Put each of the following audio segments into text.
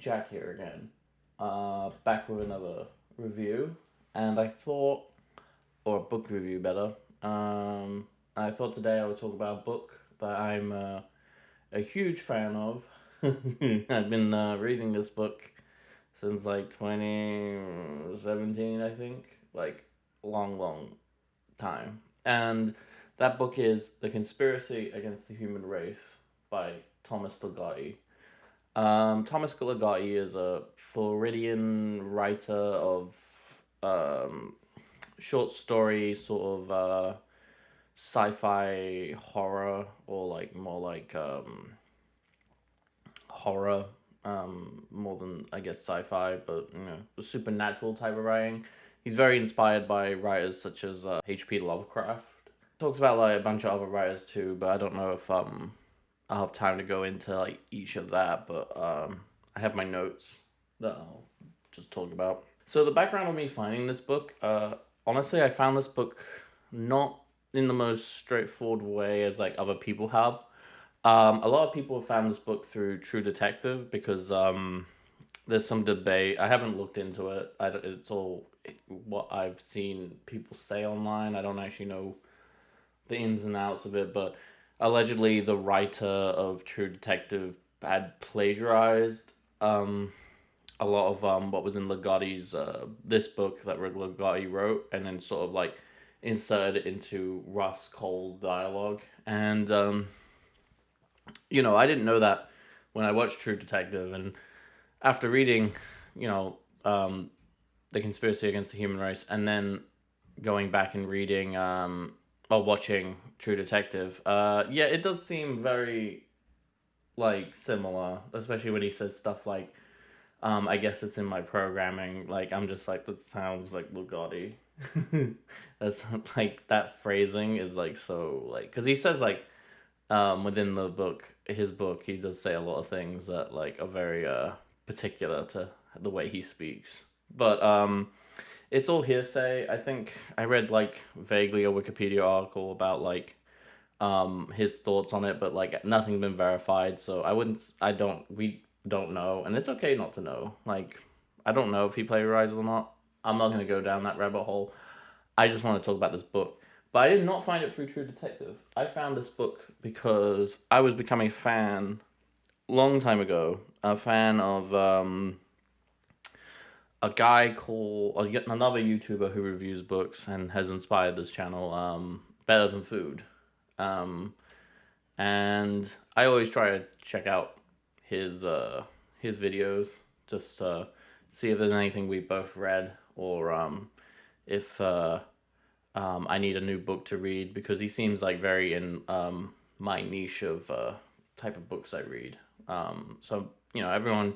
Jack here again, back with another review, and I thought, or a book review better. I thought today I would talk about a book that I'm a huge fan of. I've been reading this book since like 2017, I think, like long, long time. And that book is The Conspiracy Against the Human Race by Thomas Ligotti. Thomas Ligotti is a Floridian writer of um, short story, sort of sci-fi horror, or like more like horror, more than I guess sci-fi, but supernatural type of writing. He's very inspired by writers such as H.P. Lovecraft. Talks about like a bunch of other writers too, but I don't know if I'll have time to go into like each of that, but I have my notes that I'll just talk about. So the background of me finding this book, honestly, I found this book not in the most straightforward way as like other people have. A lot of people have found this book through True Detective because there's some debate. I haven't looked into it. It's all what I've seen people say online. I don't actually know the ins and outs of it, but allegedly the writer of True Detective had plagiarized a lot of what was in Ligotti's this book that Ligotti wrote, and then sort of like inserted it into Russ Cole's dialogue. And I didn't know that when I watched True Detective, and after reading, you know, The Conspiracy Against the Human Race, and then going back and reading or watching True Detective, yeah, it does seem very like similar, especially when he says stuff like, I guess it's in my programming. Like, I'm just like, that sounds like Ligotti. That's like, that phrasing is like so like, because he says like within his book, he does say a lot of things that like are very particular to the way he speaks. But it's all hearsay. I think I read like vaguely a Wikipedia article about like his thoughts on it, but like nothing been verified. So we don't know, and it's okay not to know. Like, I don't know if he plagiarized or not. I'm not gonna go down that rabbit hole. I just want to talk about this book. But I did not find it through True Detective. I found this book because I was becoming a fan long time ago. A fan of a guy called another YouTuber who reviews books and has inspired this channel. Better Than Food. Um, and I always try to check out his videos, just see if there's anything we both read, or if I need a new book to read, because he seems like very in my niche of type of books I read. So everyone,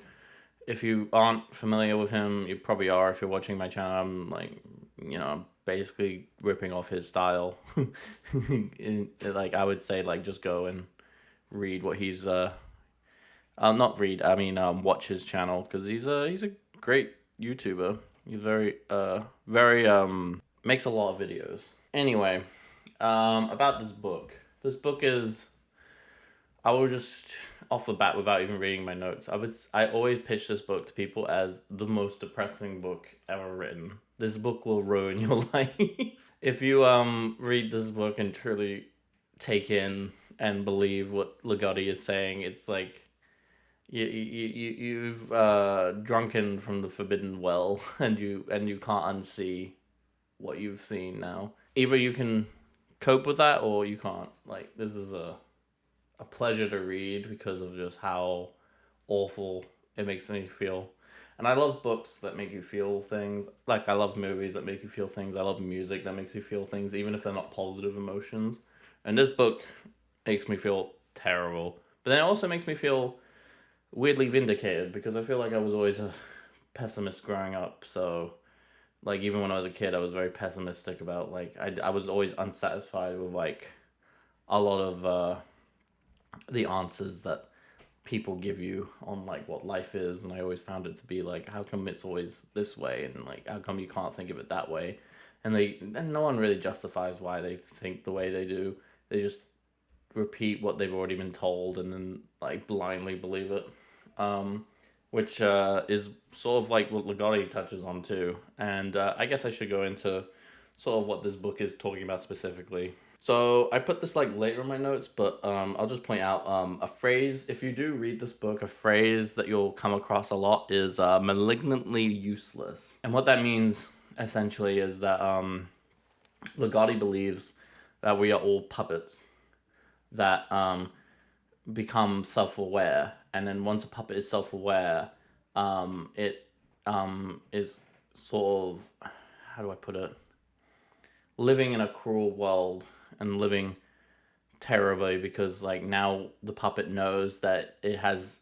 if you aren't familiar with him, you probably are if you're watching my channel. I'm like, basically ripping off his style. Like, I would say, like, just go and read what he's not read. I mean, watch his channel, because he's a great YouTuber. He's very makes a lot of videos. Anyway, about this book. This book is, I will just off the bat, without even reading my notes, I always pitch this book to people as the most depressing book ever written. This book will ruin your life. If you read this book and truly take in and believe what Ligotti is saying, it's like you've drunken from the forbidden well, and you can't unsee what you've seen now. Either you can cope with that, or you can't. Like, this is a pleasure to read because of just how awful it makes me feel. And I love books that make you feel things. Like, I love movies that make you feel things. I love music that makes you feel things, even if they're not positive emotions. And this book makes me feel terrible. But then it also makes me feel weirdly vindicated, because I feel like I was always a pessimist growing up. So, like, even when I was a kid, I was very pessimistic about, like, I was always unsatisfied with, like, a lot of the answers that people give you on like what life is, and I always found it to be like, how come it's always this way, and like, how come you can't think of it that way? And no one really justifies why they think the way they do. They just repeat what they've already been told, and then like blindly believe it. which is sort of like what Ligotti touches on too. And I guess I should go into sort of what this book is talking about specifically. So I put this like later in my notes, but I'll just point out a phrase. If you do read this book, a phrase that you'll come across a lot is malignantly useless. And what that means essentially is that Ligotti believes that we are all puppets that become self-aware, and then once a puppet is self-aware, it is sort of, how do I put it, living in a cruel world and living terribly, because like now the puppet knows that it has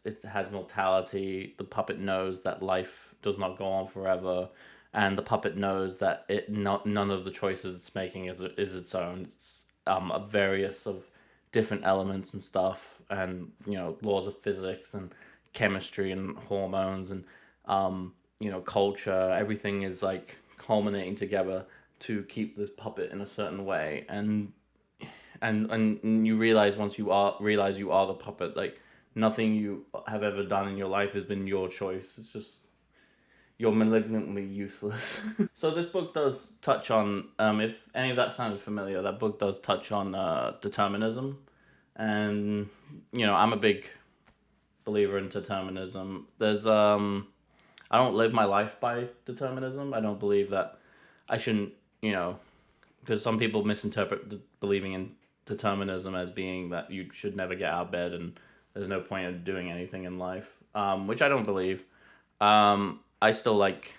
mortality. The puppet knows that life does not go on forever, and the puppet knows that none of the choices it's making is its own. It's a various of different elements and stuff, and laws of physics and chemistry and hormones and culture. Everything is like culminating together to keep this puppet in a certain way, and you realize once realize you are the puppet, like nothing you have ever done in your life has been your choice. It's just you're malignantly useless. So this book does touch on, if any of that sounded familiar, that book does touch on determinism, and I'm a big believer in determinism. There's I don't live my life by determinism. I don't believe that I shouldn't, because some people misinterpret believing in determinism as being that you should never get out of bed and there's no point in doing anything in life, which I don't believe. I still like,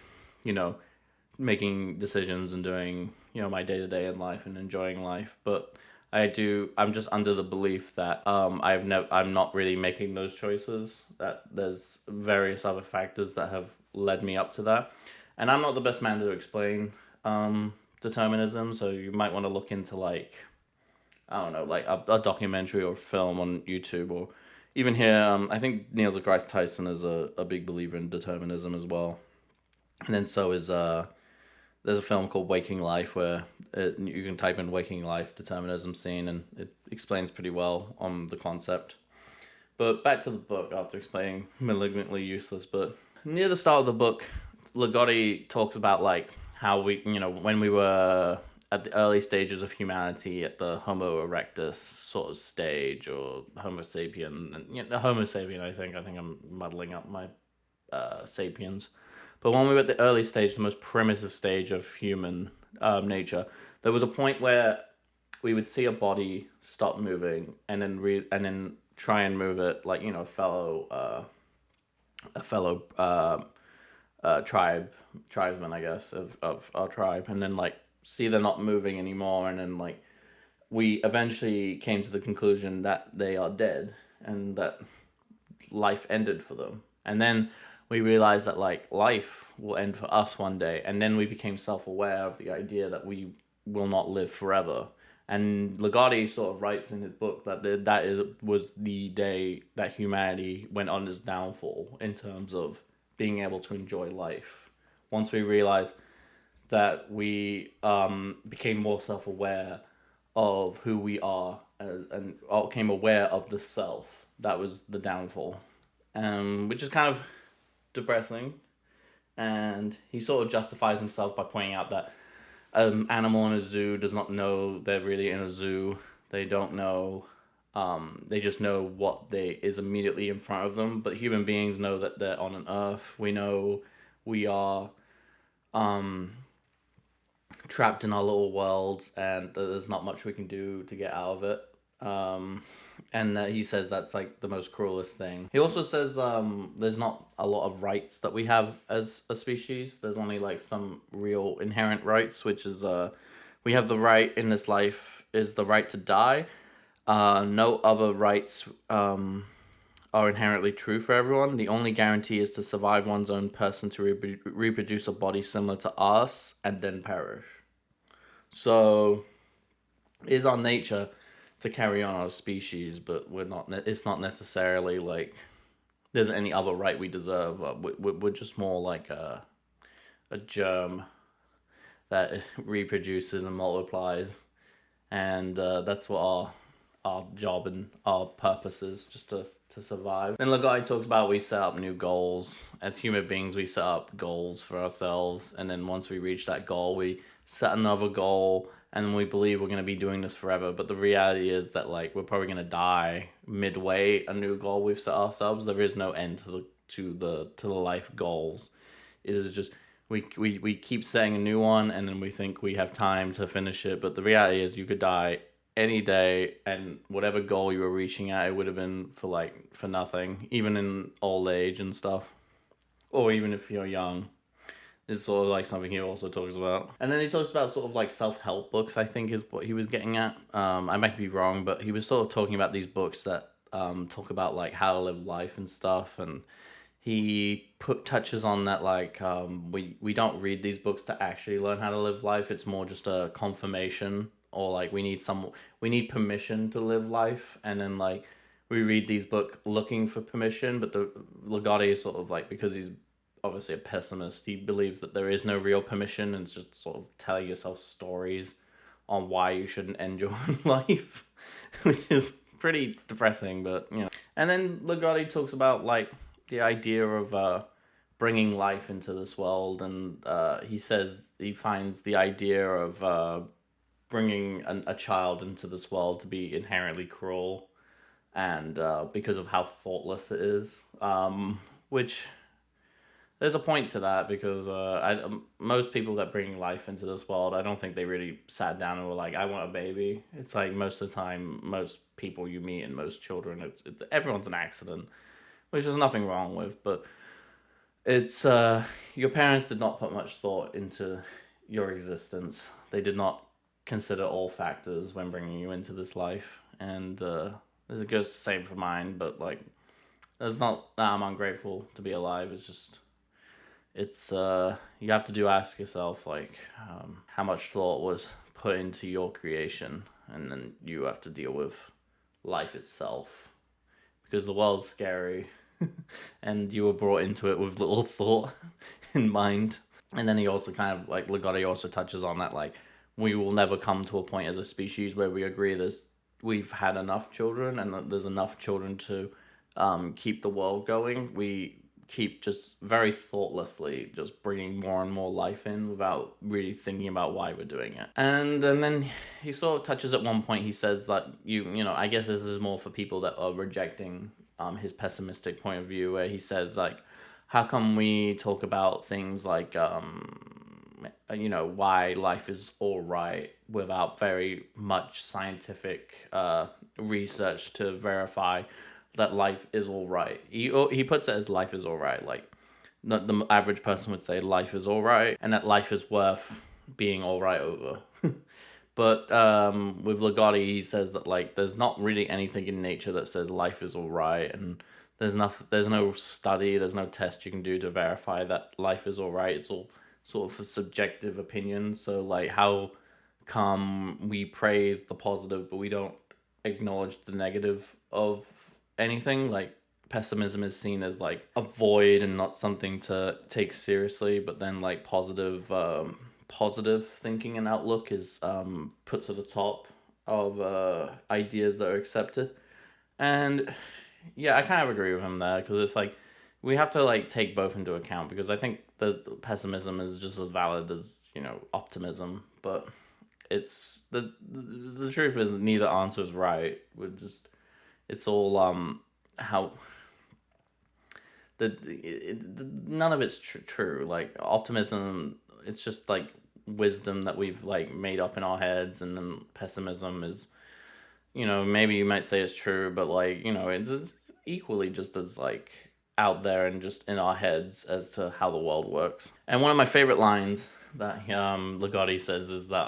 making decisions and doing, my day-to-day in life and enjoying life, but I'm just under the belief that I'm not really making those choices, that there's various other factors that have led me up to that. And I'm not the best man to explain determinism, so you might want to look into like, I don't know, like a documentary or film on YouTube, or even here, I think Neil deGrasse Tyson is a big believer in determinism as well. And then so is there's a film called Waking Life where you can type in Waking Life determinism scene, and it explains pretty well on the concept. But back to the book after explaining malignantly useless. But near the start of the book, Ligotti talks about like how we, when we were at the early stages of humanity, at the Homo erectus sort of stage, or Homo sapien, and Homo sapien. I think I'm muddling up my sapiens. But when we were at the early stage, the most primitive stage of human nature, there was a point where we would see a body stop moving and then try and move it, like a fellow tribesman, I guess, of our tribe, and then like see they're not moving anymore, and then like we eventually came to the conclusion that they are dead and that life ended for them. And then we realized that like life will end for us one day, and then we became self-aware of the idea that we will not live forever. And Ligotti sort of writes in his book that was the day that humanity went on its downfall in terms of being able to enjoy life. Once we realized that we became more self-aware of who we are, and became aware of the self, that was the downfall, which is kind of depressing. And he sort of justifies himself by pointing out that an animal in a zoo does not know they're really in a zoo. They don't know. They just know what is immediately in front of them. But human beings know that they're on an earth. We know we are trapped in our little worlds, and there's not much we can do to get out of it. And he says that's like the most cruelest thing. He also says there's not a lot of rights that we have as a species. There's only like some real inherent rights, which is we have the right in this life is the right to die. No other rights are inherently true for everyone. The only guarantee is to survive one's own person, to reproduce a body similar to us, and then perish. So it is our nature to carry on our species, but it's not necessarily like there's any other right we deserve. We're just more like a germ that reproduces and multiplies, and that's what our job and our purpose is, just to to survive. Then Ligotti talks about we set up new goals. As human beings, we set up goals for ourselves, and then once we reach that goal, we set another goal, and we believe we're going to be doing this forever. But the reality is that like we're probably going to die midway a new goal we've set ourselves. There is no end to the life goals. It is just we keep setting a new one, and then we think we have time to finish it. But the reality is you could die any day, and whatever goal you were reaching at, it would have been for nothing, even in old age and stuff, or even if you're young. Is sort of like something he also talks about. And then he talks about sort of like self-help books, I think is what he was getting at. I might be wrong, but he was sort of talking about these books that talk about like how to live life and stuff. And he touches on that like we don't read these books to actually learn how to live life. It's more just a confirmation, or like we need permission to live life. And then like we read these books looking for permission, but the Ligotti is sort of like, because he's obviously a pessimist, he believes that there is no real permission, and it's just sort of telling yourself stories on why you shouldn't end your life, which is pretty depressing, but you know. And then Ligotti talks about like the idea of bringing life into this world, and he says he finds the idea of bringing a child into this world to be inherently cruel, and because of how thoughtless it is, which there's a point to that, because most people that bring life into this world, I don't think they really sat down and were like, I want a baby. It's like most of the time, most people you meet and most children, everyone's an accident, which there's nothing wrong with, but it's your parents did not put much thought into your existence. They did not consider all factors when bringing you into this life, and it goes the same for mine, but like, it's not that I'm ungrateful to be alive, it's just, it's you have to ask yourself like how much thought was put into your creation, and then you have to deal with life itself, because the world's scary and you were brought into it with little thought in mind. And then he also kind of like, Ligotti also touches on that like we will never come to a point as a species where we agree we've had enough children, and that there's enough children to keep the world going. We keep just very thoughtlessly just bringing more and more life in without really thinking about why we're doing it. And then he sort of touches at one point, he says that you know, I guess this is more for people that are rejecting his pessimistic point of view, where he says like, how come we talk about things like you know, why life is all right without very much scientific research to verify that life is all right. He puts it as life is all right. Like the average person would say life is all right, and that life is worth being all right over. But with Ligotti, he says that like there's not really anything in nature that says life is all right, and there's no study, there's no test you can do to verify that life is all right. It's all sort of a subjective opinion. So like, how come we praise the positive but we don't acknowledge the negative of anything? Like pessimism is seen as like a void and not something to take seriously, but then like positive thinking and outlook is put to the top of ideas that are accepted. And yeah, I kind of agree with him there, because it's like we have to like take both into account, because I think the pessimism is just as valid as, you know, optimism, but it's the truth is neither answer is right. It's all how none of it's true. Like optimism, it's just like wisdom that we've like made up in our heads, and then pessimism is, you know, maybe you might say it's true, but like, you know, it's equally just as like out there and just in our heads as to how the world works. And one of my favorite lines that Ligotti says is that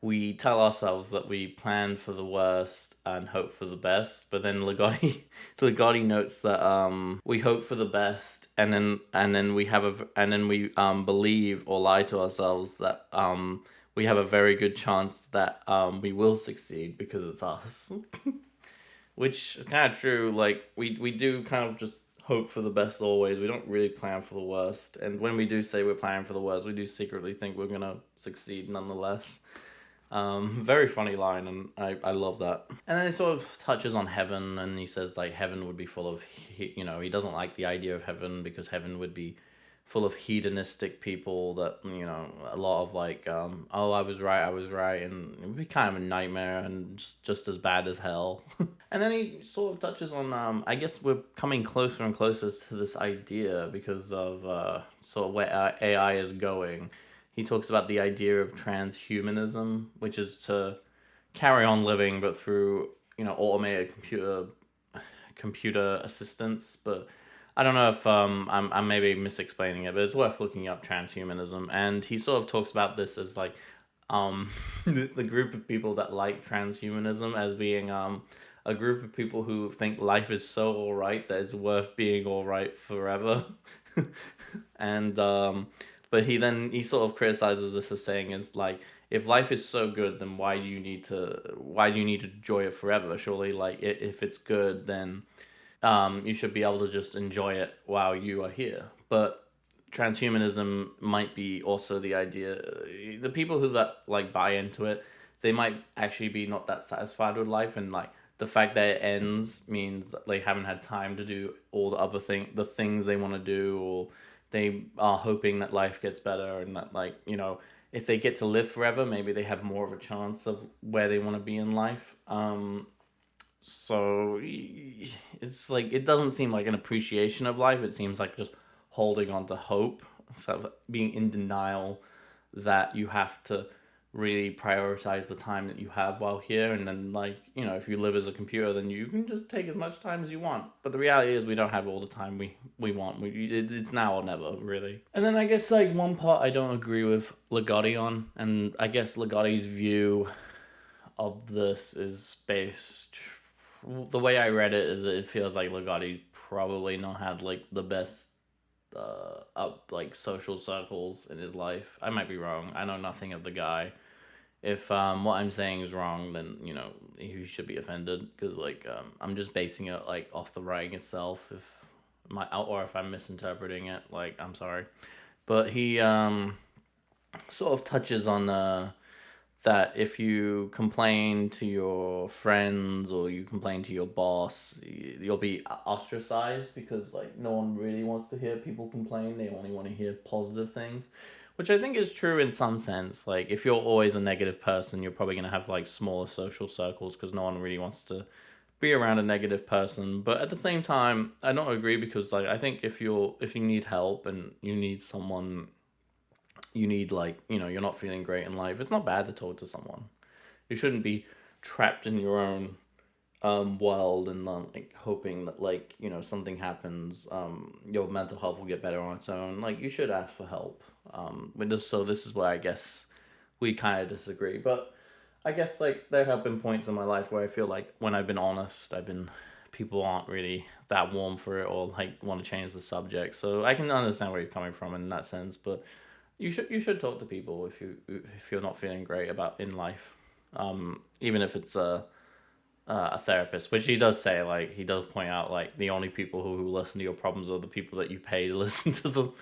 we tell ourselves that we plan for the worst and hope for the best, but then Ligotti notes that we hope for the best, and then we believe or lie to ourselves that we have a very good chance that we will succeed because it's us. Which is kind of true. Like we do kind of just hope for the best always. We don't really plan for the worst, and when we do say we're planning for the worst, we do secretly think we're gonna succeed nonetheless. Very funny line, and I love that. And then he sort of touches on heaven, and he says like heaven would be full of, he doesn't like the idea of heaven because heaven would be full of hedonistic people that, a lot of like, oh, I was right, and it would be kind of a nightmare and just as bad as hell. And then he sort of touches on, I guess we're coming closer and closer to this idea because of sort of where AI is going. He talks about the idea of transhumanism, which is to carry on living but through, automated computer assistance. But I don't know if I'm maybe misexplaining it, but it's worth looking up transhumanism. And he sort of talks about this as like the group of people that like transhumanism as being a group of people who think life is so alright that it's worth being alright forever. And but he sort of criticizes this as saying is like, if life is so good, then why do you need to enjoy it forever? Surely, like, if it's good, then you should be able to just enjoy it while you are here. But transhumanism might be also the idea. The people who that like buy into it, they might actually be not that satisfied with life, and like the fact that it ends means that they haven't had time to do all the things they want to do, or they are hoping that life gets better, and that like, if they get to live forever, maybe they have more of a chance of where they want to be in life. So it's like, it doesn't seem like an appreciation of life. It seems like just holding on to hope, instead of being in denial that you have to really prioritize the time that you have while here. And then like, if you live as a computer, then you can just take as much time as you want. But the reality is we don't have all the time we want. It's now or never, really. And then I guess like one part I don't agree with Ligotti on, and I guess Ligotti's view of this is based, the way I read it is that it feels like Ligotti's probably not had like the best like social circles in his life. I might be wrong. I know nothing of the guy. If what I'm saying is wrong, then he should be offended, because like I'm just basing it like off the writing itself. If I'm misinterpreting it, like, I'm sorry. But he sort of touches on that if you complain to your friends or you complain to your boss, you'll be ostracized, because like no one really wants to hear people complain. They only want to hear positive things, which I think is true in some sense. Like, if you're always a negative person, you're probably going to have like smaller social circles, because no one really wants to be around a negative person. But at the same time, I don't agree, because like I think if you need help and you need someone, you need like, you're not feeling great in life, it's not bad to talk to someone. You shouldn't be trapped in your own world and like hoping that like, something happens, your mental health will get better on its own. Like, you should ask for help. This is where I guess we kind of disagree. But I guess like there have been points in my life where I feel like when I've been honest, people aren't really that warm for it, or like want to change the subject. So I can understand where he's coming from in that sense. But you should talk to people if you're not feeling great about in life, even if it's a therapist, which he does say, like, he does point out like the only people who listen to your problems are the people that you pay to listen to them.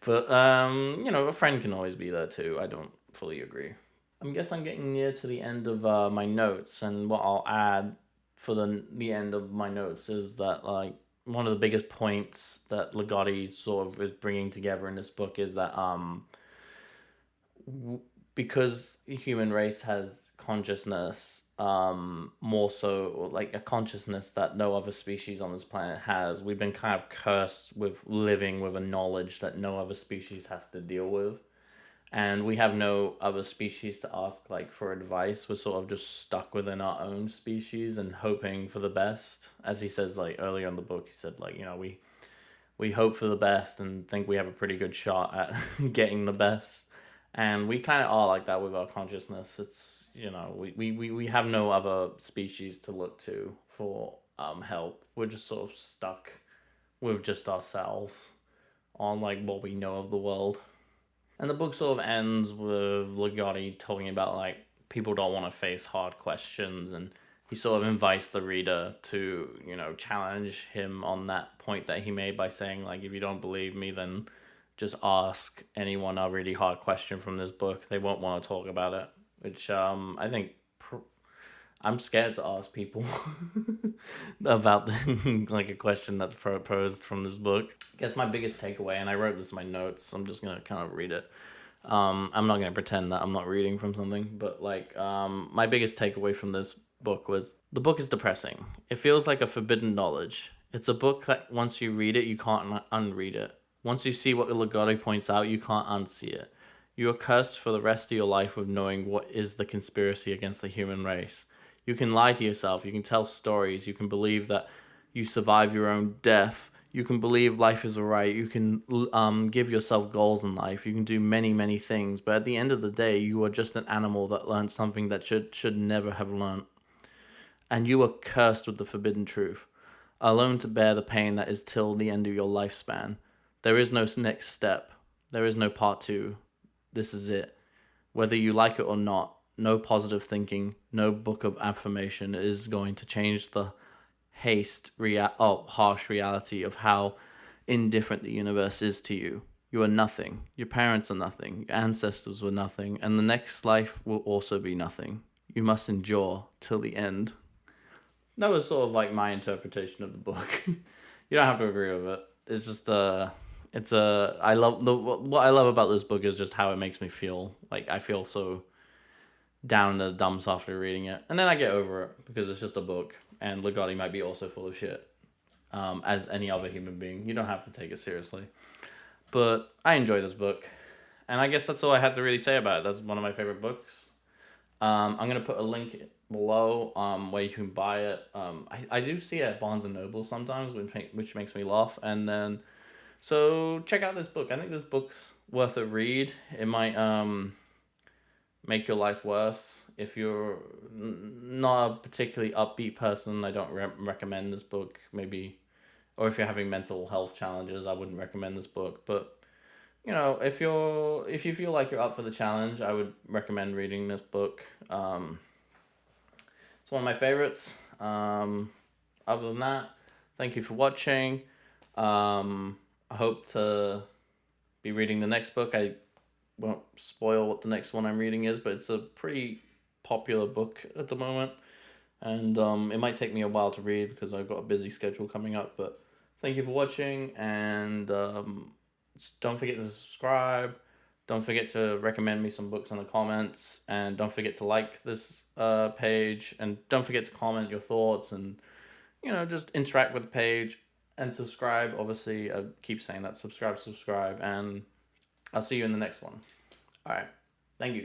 But a friend can always be there too. I don't fully agree. I guess I'm getting near to the end of my notes, and what I'll add for the end of my notes is that like one of the biggest points that Ligotti sort of is bringing together in this book is that because the human race has consciousness, more so like a consciousness that no other species on this planet has, we've been kind of cursed with living with a knowledge that no other species has to deal with. And we have no other species to ask like for advice. We're sort of just stuck within our own species and hoping for the best. As he says like earlier in the book, he said like, we hope for the best and think we have a pretty good shot at getting the best. And we kind of are like that with our consciousness. It's, we have no other species to look to for help. We're just sort of stuck with just ourselves on like what we know of the world. And the book sort of ends with Ligotti talking about like people don't want to face hard questions, and he sort of invites the reader to, challenge him on that point that he made by saying like, if you don't believe me, then just ask anyone a really hard question from this book, they won't want to talk about it, which I think I'm scared to ask people about like a question that's proposed from this book. I guess my biggest takeaway, and I wrote this in my notes, I'm just gonna kind of read it. I'm not gonna pretend that I'm not reading from something, but like my biggest takeaway from this book was the book is depressing. It feels like a forbidden knowledge. It's a book that once you read it, you can't unread it. Once you see what Ligotti points out, you can't unsee it. You are cursed for the rest of your life with knowing what is the conspiracy against the human race. You can lie to yourself, you can tell stories, you can believe that you survive your own death, you can believe life is alright, you can give yourself goals in life, you can do many, many things, but at the end of the day, you are just an animal that learned something that should never have learned. And you are cursed with the forbidden truth, alone to bear the pain that is till the end of your lifespan. There is no next step, there is no part two. This is it. Whether you like it or not, no positive thinking, no book of affirmation is going to change the harsh reality of how indifferent the universe is to you. You are nothing. Your parents are nothing. Your ancestors were nothing. And the next life will also be nothing. You must endure till the end. That was sort of like my interpretation of the book. You don't have to agree with it. It's just I love what I love about this book is just how it makes me feel. Like I feel so down in the dumps after reading it, and then I get over it because it's just a book, and Ligotti might be also full of shit, as any other human being. You don't have to take it seriously, but I enjoy this book, and I guess that's all I had to really say about it. That's one of my favorite books. I'm gonna put a link below where you can buy it. I do see it at Barnes and Noble sometimes, which makes me laugh, and then. So check out this book. I think this book's worth a read. It might make your life worse. If you're not a particularly upbeat person, I don't recommend this book. Maybe, or if you're having mental health challenges, I wouldn't recommend this book. But you know, if you feel like you're up for the challenge, I would recommend reading this book. It's one of my favorites. Other than that, thank you for watching. I hope to be reading the next book. I won't spoil what the next one I'm reading is, but it's a pretty popular book at the moment. And it might take me a while to read because I've got a busy schedule coming up. But thank you for watching, and don't forget to subscribe. Don't forget to recommend me some books in the comments, and don't forget to like this page, and don't forget to comment your thoughts, and just interact with the page. And subscribe, obviously, I keep saying that, subscribe, and I'll see you in the next one. All right, thank you.